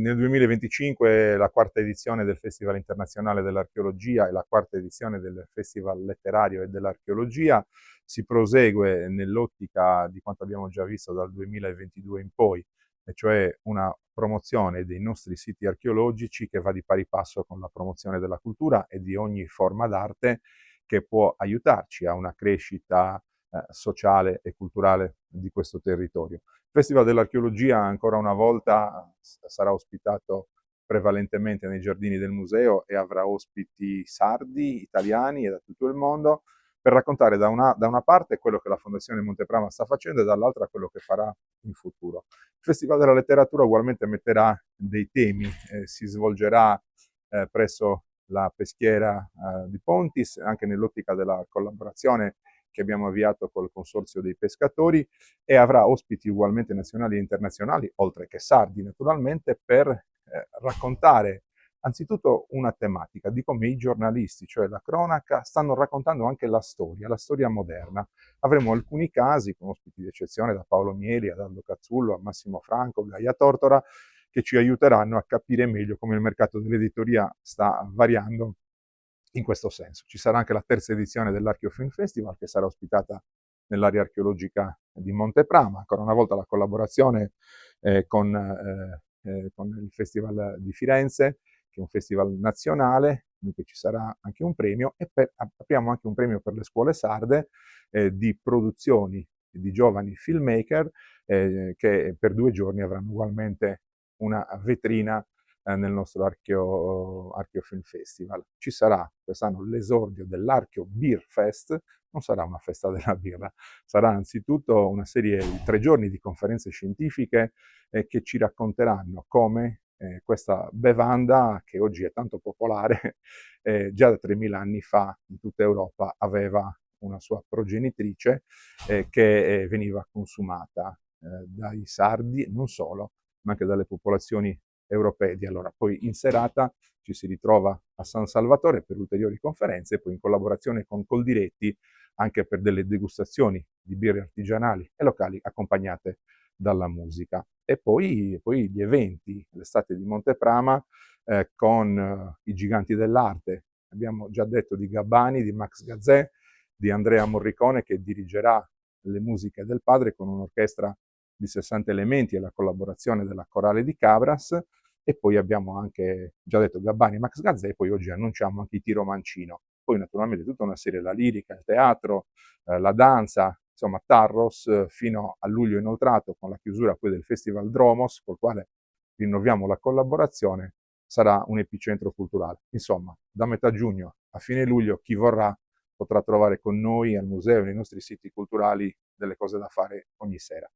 Nel 2025 la quarta edizione del Festival Internazionale dell'Archeologia e la quarta edizione del Festival Letterario e dell'Archeologia. Si prosegue nell'ottica di quanto abbiamo già visto dal 2022 in poi, e cioè una promozione dei nostri siti archeologici che va di pari passo con la promozione della cultura e di ogni forma d'arte che può aiutarci a una crescita sociale e culturale di questo territorio. Il Festival dell'Archeologia ancora una volta sarà ospitato prevalentemente nei giardini del museo e avrà ospiti sardi, italiani e da tutto il mondo per raccontare da una parte quello che la Fondazione Monteprama sta facendo e dall'altra quello che farà in futuro. Il Festival della Letteratura ugualmente metterà dei temi, si svolgerà presso la peschiera di Pontis, anche nell'ottica della collaborazione che abbiamo avviato col Consorzio dei Pescatori, e avrà ospiti ugualmente nazionali e internazionali, oltre che sardi naturalmente, per raccontare anzitutto una tematica di come i giornalisti, cioè la cronaca, stanno raccontando anche la storia moderna. Avremo alcuni casi, con ospiti di eccezione da Paolo Mieli, ad Aldo Cazzullo, a Massimo Franco, Gaia Tortora, che ci aiuteranno a capire meglio come il mercato dell'editoria sta variando in questo senso. Ci sarà anche la terza edizione dell'Archeo Film Festival, che sarà ospitata nell'area archeologica di Monteprama, ancora una volta la collaborazione con il Festival di Firenze, che è un festival nazionale, in cui ci sarà anche un premio, e apriamo anche un premio per le scuole sarde di produzioni di giovani filmmaker che per 2 giorni avranno ugualmente una vetrina nel nostro Archeo Film Festival. Ci sarà quest'anno l'esordio dell'Archeo Beer Fest, non sarà una festa della birra, sarà anzitutto una serie di 3 giorni di conferenze scientifiche che ci racconteranno come questa bevanda, che oggi è tanto popolare, già da 3000 anni fa in tutta Europa aveva una sua progenitrice che veniva consumata dai sardi, non solo, ma anche dalle popolazioni europee di allora. Poi in serata ci si ritrova a San Salvatore per ulteriori conferenze e poi in collaborazione con Coldiretti anche per delle degustazioni di birre artigianali e locali accompagnate dalla musica. E poi gli eventi, l'estate di Monteprama con i giganti dell'arte. Abbiamo già detto di Gabbani, di Max Gazzè, di Andrea Morricone, che dirigerà le musiche del padre con un'orchestra di 60 elementi e la collaborazione della Corale di Cabras. E poi abbiamo anche già detto Gabbani e Max Gazzè, e poi oggi annunciamo anche i Tiro Mancino. Poi naturalmente tutta una serie, la lirica, il teatro, la danza, insomma Tarros fino a luglio inoltrato, con la chiusura poi del Festival Dromos, col quale rinnoviamo la collaborazione, sarà un epicentro culturale. Insomma, da metà giugno a fine luglio chi vorrà potrà trovare con noi al museo e nei nostri siti culturali delle cose da fare ogni sera.